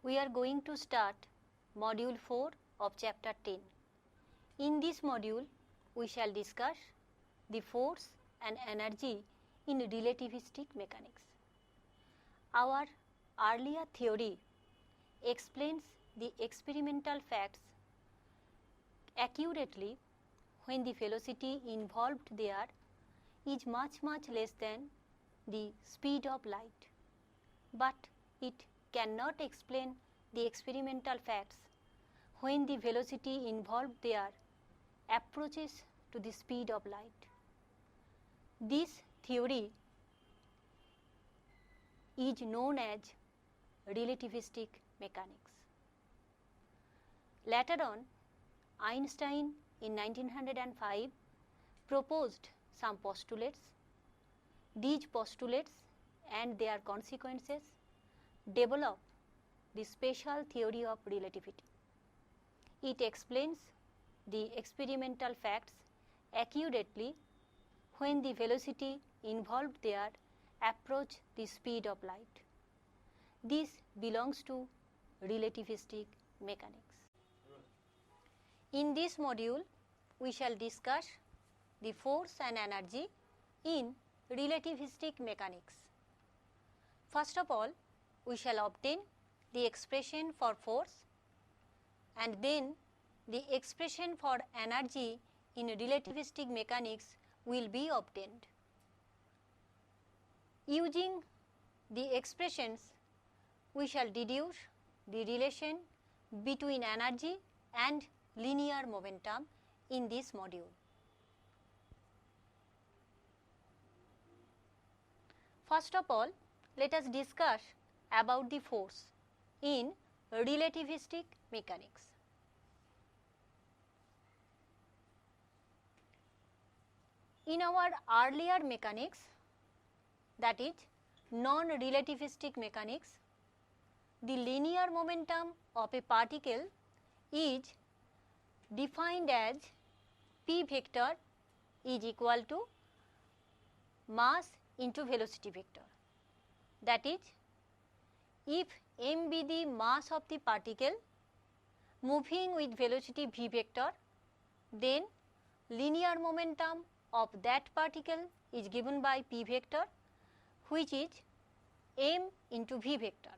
We are going to start module 4 of chapter 10. In this module, we shall discuss the force and energy in relativistic mechanics. Our earlier theory explains the experimental facts accurately when the velocity involved there is much less than the speed of light, but it cannot explain the experimental facts when the velocity involved there approaches to the speed of light. This theory is known as relativistic mechanics. Later on, Einstein in 1905 proposed some postulates. These postulates and their consequences develop the special theory of relativity. It explains the experimental facts accurately when the velocity involved there approach the speed of light. This belongs to relativistic mechanics. In this module, we shall discuss the force and energy in relativistic mechanics. First of all, we shall obtain the expression for force and then the expression for energy in relativistic mechanics will be obtained. Using the expressions, we shall deduce the relation between energy and linear momentum in this module. First of all, let us discuss about the force in relativistic mechanics. In our earlier mechanics, that is non-relativistic mechanics, the linear momentum of a particle is defined as p vector is equal to mass into velocity vector. That is, if m be the mass of the particle moving with velocity v vector, then linear momentum of that particle is given by p vector, which is m into v vector.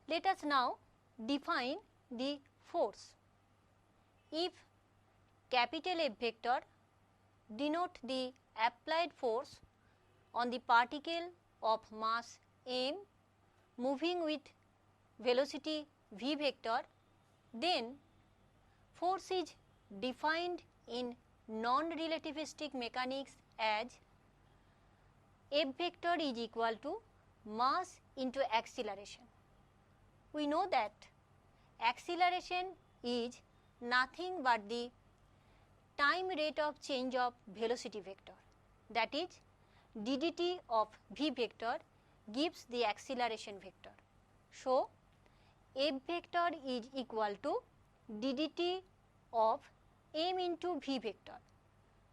Let us now define the force. If capital F vector denote the applied force on the particle of mass m moving with velocity v vector, then force is defined in non-relativistic mechanics as F vector is equal to mass into acceleration. We know that acceleration is nothing but the time rate of change of velocity vector, that is ddt of v vector gives the acceleration vector. So, F vector is equal to ddt of m into v vector,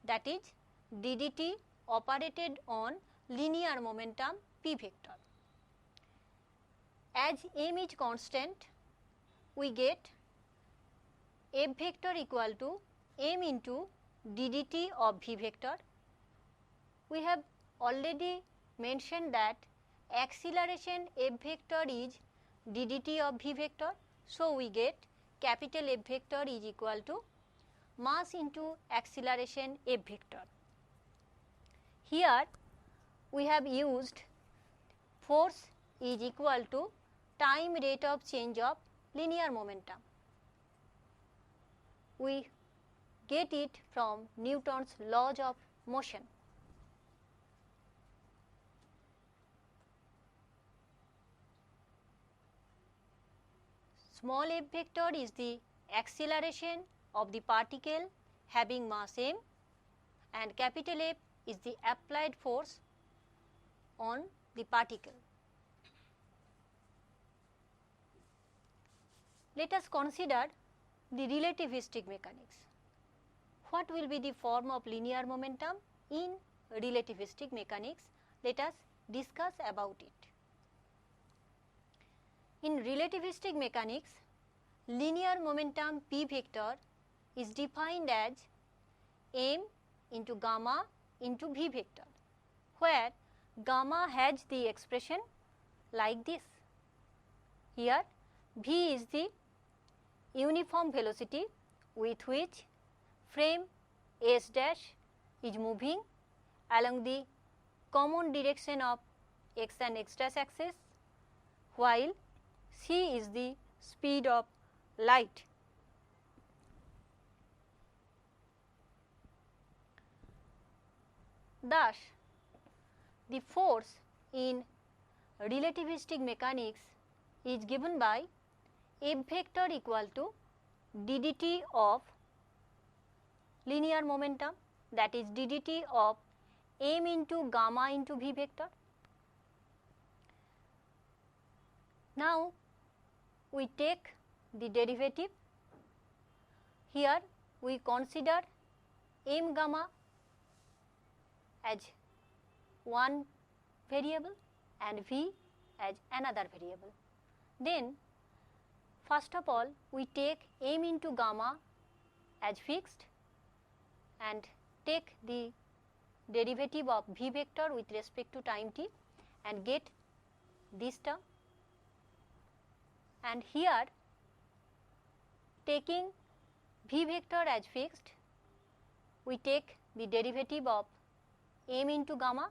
that is ddt operated on linear momentum p vector. As m is constant, we get F vector equal to m into ddt of v vector. We have already mentioned that acceleration F vector is ddt of v vector. So, we get capital F vector is equal to mass into acceleration F vector. Here we have used force is equal to time rate of change of linear momentum. We get it from Newton's laws of motion. Small f vector is the acceleration of the particle having mass m, and capital F is the applied force on the particle. Let us consider the relativistic mechanics. What will be the form of linear momentum in relativistic mechanics. Let us discuss about it. In relativistic mechanics, linear momentum p vector is defined as m into gamma into v vector, where gamma has the expression like this. Here v is the uniform velocity with which frame S dash is moving along the common direction of x and x dash axis, while c is the speed of light. Thus, the force in relativistic mechanics is given by F vector equal to d dt of linear momentum, that is d dt of m into gamma into v vector. Now, we take the derivative. Here we consider m gamma as one variable and v as another variable. Then first of all we take m into gamma as fixed and take the derivative of v vector with respect to time t and get this term. And here taking v vector as fixed, we take the derivative of m into gamma.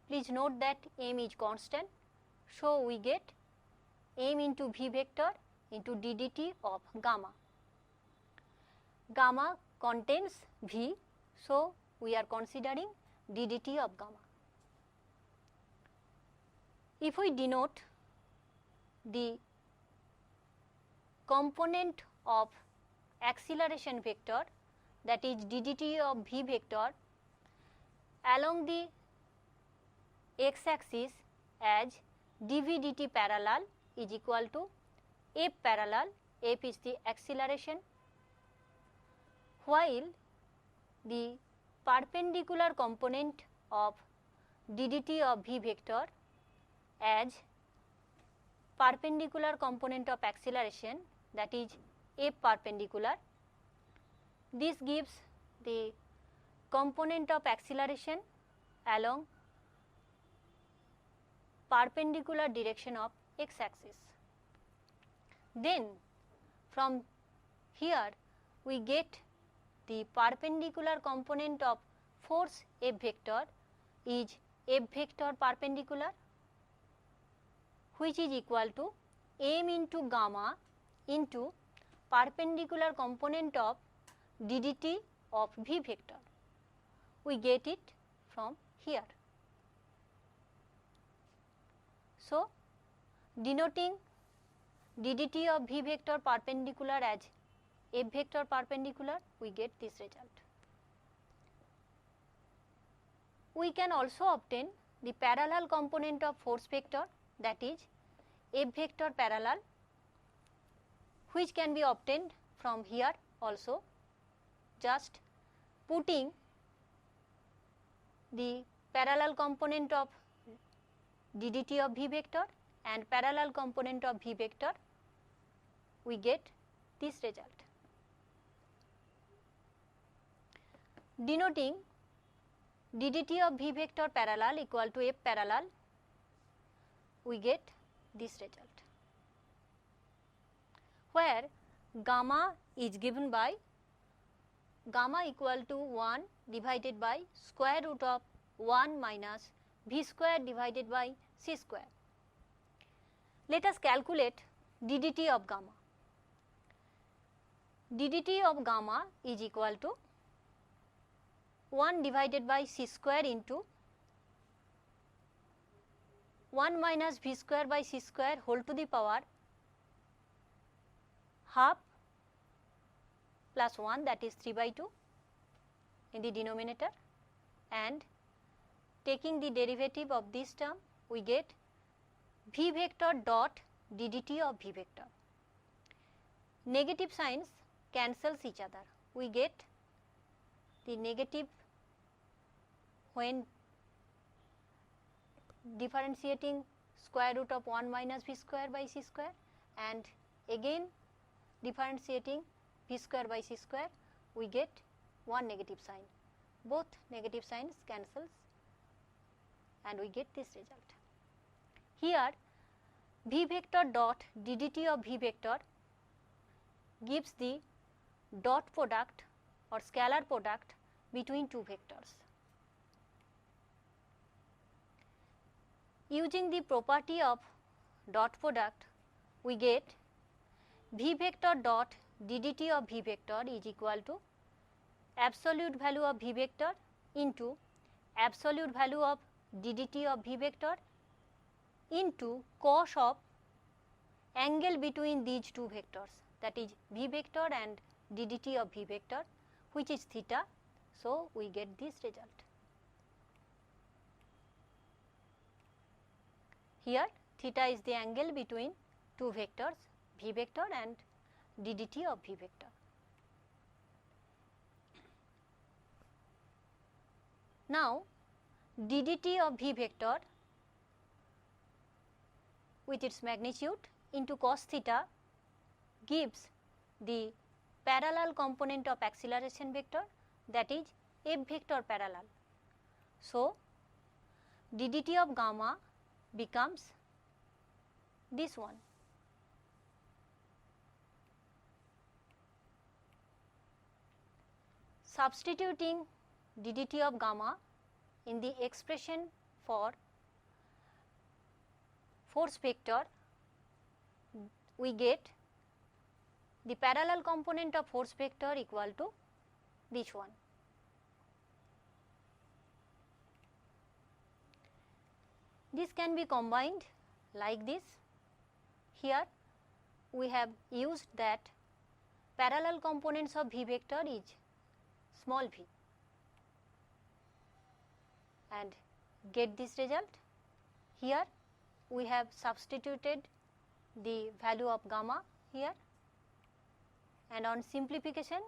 Please note that m is constant, so we get m into v vector into d dt of gamma. Gamma contains v, so we are considering d dt of gamma. If we denote the component of acceleration vector, that is d dt of v vector, along the x axis as dv dt parallel is equal to f parallel. F is the acceleration, while the perpendicular component of d dt of v vector as perpendicular component of acceleration, that is f perpendicular. This gives the component of acceleration along perpendicular direction of x axis. Then from here we get the perpendicular component of force F vector is F vector perpendicular, which is equal to m into gamma into perpendicular component of d dt of v vector. We get it from here. So, denoting d dt of v vector perpendicular as f vector perpendicular, we get this result. We can also obtain the parallel component of force vector, that is f vector parallel, which can be obtained from here also, just putting the parallel component of d dt of v vector and parallel component of v vector, we get this result. Denoting d dt of v vector parallel equal to f parallel, we get this result, where gamma is given by gamma equal to 1 divided by square root of 1 minus v square divided by c square. Let us calculate d dt of gamma. d dt of gamma is equal to 1 divided by c square into 1 minus v square by c square whole to the power half plus 1, that is 3 by 2 in the denominator, and taking the derivative of this term, we get v vector dot d dt of v vector. Negative signs cancels each other. We get the negative when differentiating square root of 1 minus v square by c square, and again differentiating v square by c square, we get one negative sign. Both negative signs cancels and we get this result. Here v vector dot ddt of v vector gives the dot product or scalar product between two vectors. Using the property of dot product, we get v vector dot ddt of v vector is equal to absolute value of v vector into absolute value of ddt of v vector into cos of angle between these two vectors, that is v vector and ddt of v vector, which is theta. So, we get this result. Here theta is the angle between two vectors v vector and ddt of v vector. Now, ddt of v vector with its magnitude into cos theta gives the parallel component of acceleration vector, that is f vector parallel. So, ddt of gamma becomes this one. Substituting ddt of gamma in the expression for force vector, we get the parallel component of force vector equal to this one. This can be combined like this. Here we have used that parallel components of v vector is small v and get this result. Here we have substituted the value of gamma here, and on simplification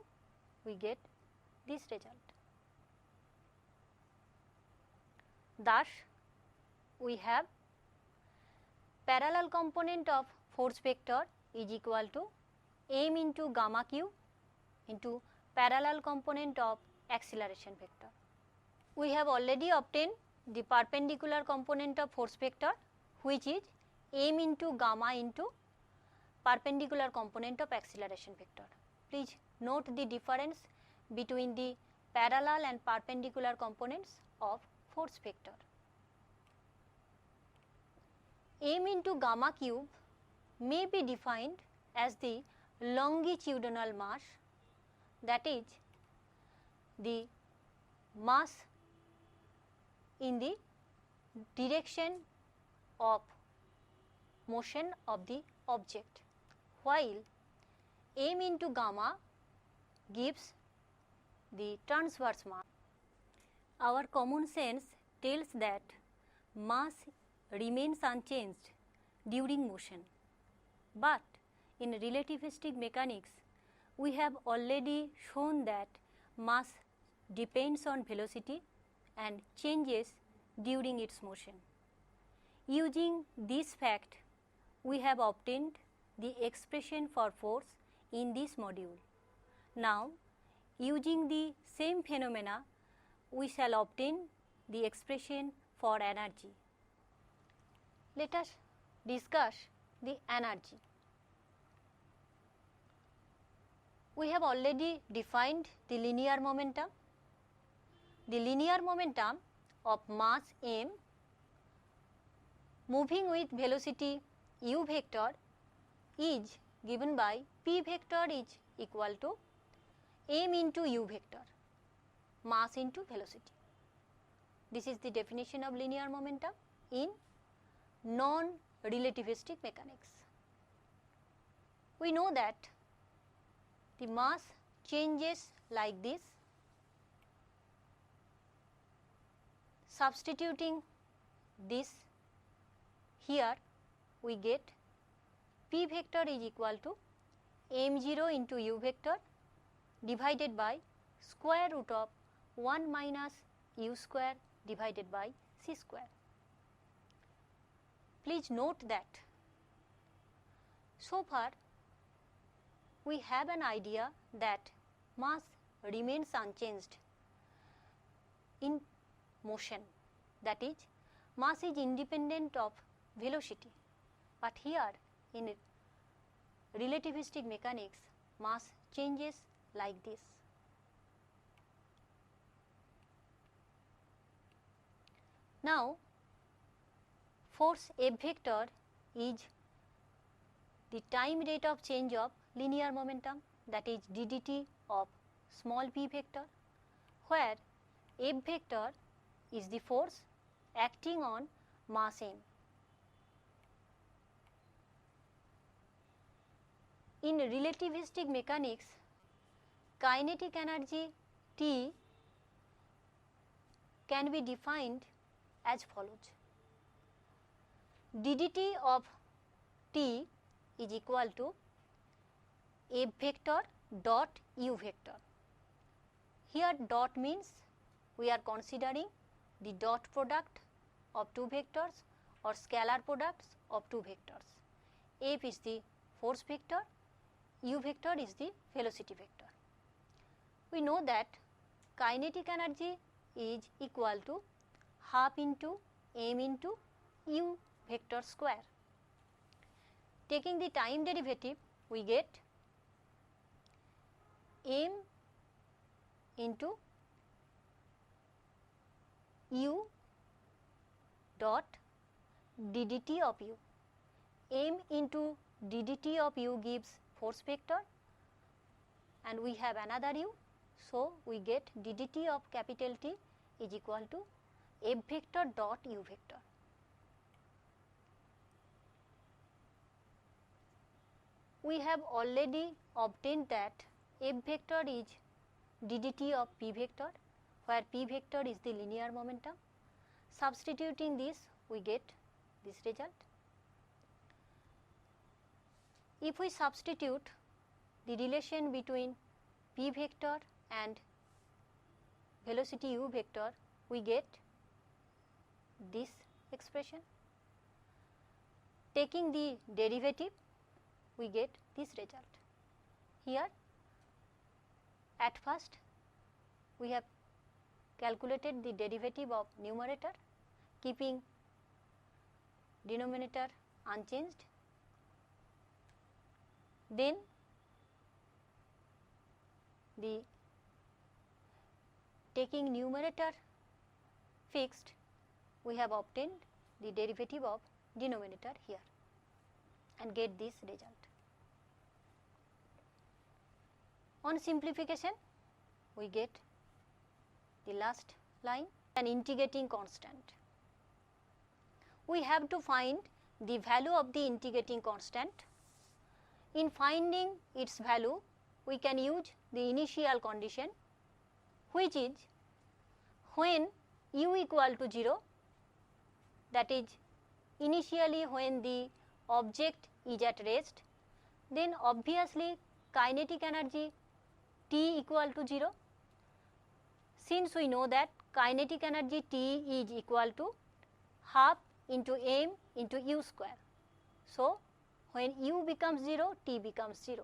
we get this result. Thus, we have parallel component of force vector is equal to m into gamma cube into parallel component of acceleration vector. We have already obtained the perpendicular component of force vector, which is m into gamma into perpendicular component of acceleration vector. Please note the difference between the parallel and perpendicular components of force vector. M into gamma cube may be defined as the longitudinal mass, that is the mass in the direction of motion of the object, while m into gamma gives the transverse mass. Our common sense tells that mass remains unchanged during motion, but in relativistic mechanics we have already shown that mass depends on velocity and changes during its motion. Using this fact, we have obtained the expression for force in this module. Now, using the same phenomena, we shall obtain the expression for energy. Let us discuss the energy. We have already defined the linear momentum. The linear momentum of mass m moving with velocity u vector is given by p vector is equal to m into u vector, mass into velocity. This is the definition of linear momentum in non-relativistic mechanics. We know that the mass changes like this. Substituting this here, we get p vector is equal to m0 into u vector divided by square root of 1 minus u square divided by c square. Please note that so far we have an idea that mass remains unchanged in motion, that is, mass is independent of velocity, but here in relativistic mechanics mass changes like this. Now, force F vector is the time rate of change of linear momentum, that is ddt of small p vector, where F vector is the force acting on mass m. In relativistic mechanics, kinetic energy T can be defined as follows. ddt of T is equal to F vector dot u vector. Here dot means we are considering the dot product of two vectors or scalar products of two vectors. F is the force vector, u vector is the velocity vector. We know that kinetic energy is equal to half into m into u vector square. Taking the time derivative, we get m into u dot ddt of u. M into ddt of u gives force vector and we have another u. So, we get ddt of capital T is equal to F vector dot u vector. We have already obtained that F vector is ddt of p vector, where p vector is the linear momentum. Substituting this, we get this result. If we substitute the relation between p vector and velocity u vector, we get this expression. Taking the derivative, we get this result. Here at first we have calculated the derivative of numerator, keeping denominator unchanged. Then the taking numerator fixed, we have obtained the derivative of denominator here and get this result. On simplification, we get the last line, an integrating constant. We have to find the value of the integrating constant. In finding its value, we can use the initial condition, which is when u equal to 0, that is initially when the object is at rest, then obviously kinetic energy T equal to 0. Since we know that kinetic energy T is equal to half into m into u square. So, when u becomes 0, T becomes 0.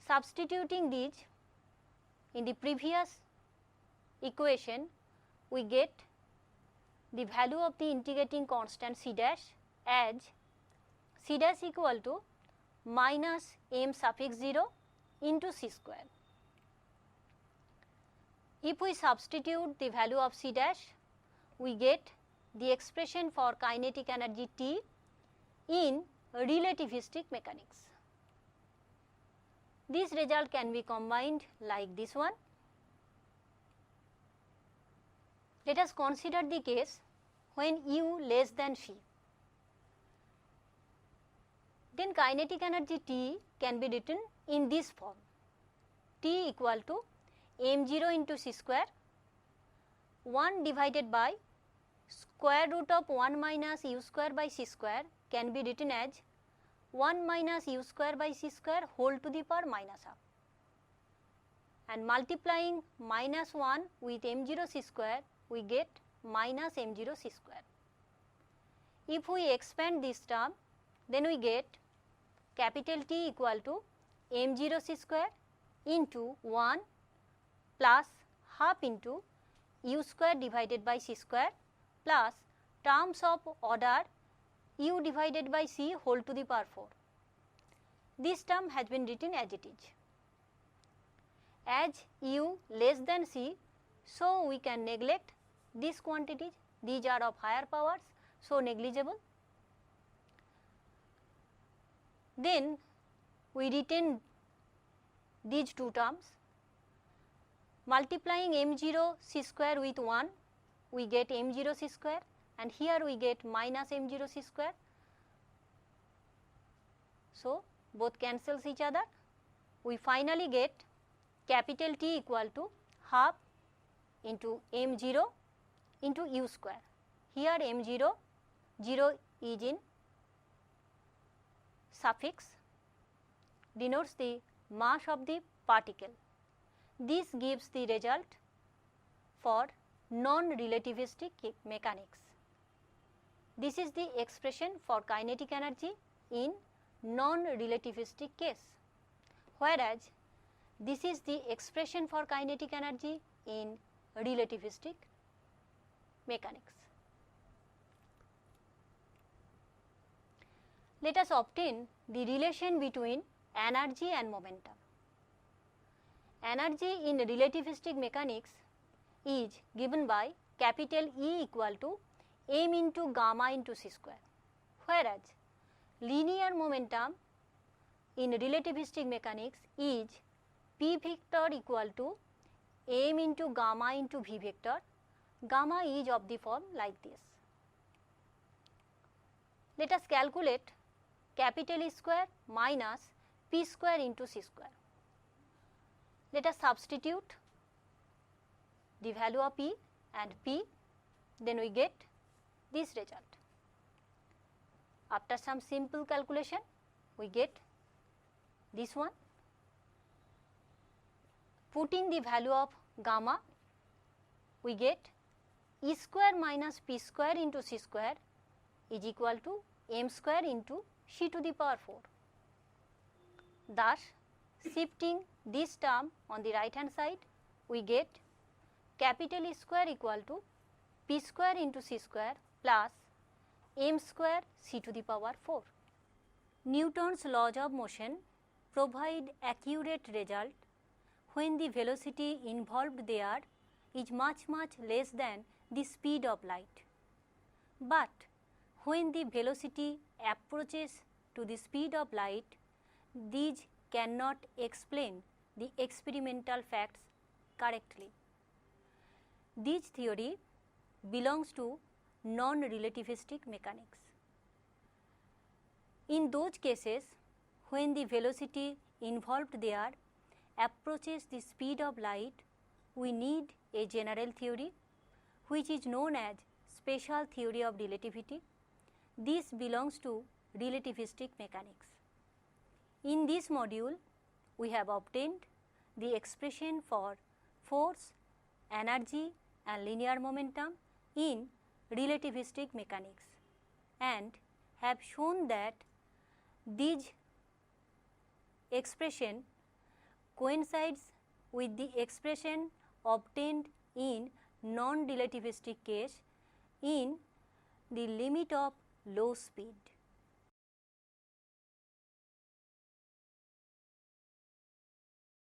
Substituting these in the previous equation, we get the value of the integrating constant C dash as C dash equal to minus m suffix 0 into c square. If we substitute the value of C dash, we get the expression for kinetic energy T in relativistic mechanics. This result can be combined like this one. Let us consider the case when u less than phi. Then kinetic energy T can be written in this form, T equal to m0 into c square 1 divided by square root of 1 minus u square by c square can be written as 1 minus u square by c square whole to the power minus half, and multiplying minus 1 with m0 c square we get minus m0 c square. If we expand this term, then we get capital T equal to m0 c square into 1 plus half into u square divided by c square plus terms of order u divided by c whole to the power 4. This term has been written as it is. As u less than c, so we can neglect these quantities, these are of higher powers, so negligible. Then we retain these two terms. Multiplying m0 c square with 1, we get m0 c square, and here we get minus m0 c square. So both cancels each other. We finally get capital T equal to half into m0 into u square. Here m0, 0 is in suffix, denotes the mass of the particle. This gives the result for non-relativistic mechanics. This is the expression for kinetic energy in non-relativistic case, whereas this is the expression for kinetic energy in relativistic mechanics. Let us obtain the relation between energy and momentum. Energy in relativistic mechanics is given by capital E equal to m into gamma into c square, whereas linear momentum in relativistic mechanics is p vector equal to m into gamma into v vector. Gamma is of the form like this. Let us calculate capital E square minus p square into c square. Let us substitute the value of E and P, then we get this result. After some simple calculation, we get this one. Putting the value of gamma, we get E square minus P square into C square is equal to m square into c to the power 4. Thus, shifting this term on the right hand side, we get capital E square equal to P square into C square plus m square c to the power 4. Newton's laws of motion provide accurate result when the velocity involved there is much less than the speed of light. But when the velocity approaches to the speed of light, these cannot explain the experimental facts correctly. This theory belongs to non-relativistic mechanics. In those cases when the velocity involved there approaches the speed of light, we need a general theory which is known as special theory of relativity. This belongs to relativistic mechanics. In this module, we have obtained the expression for force, energy and linear momentum in relativistic mechanics and have shown that these expression coincides with the expression obtained in non-relativistic case in the limit of low speed.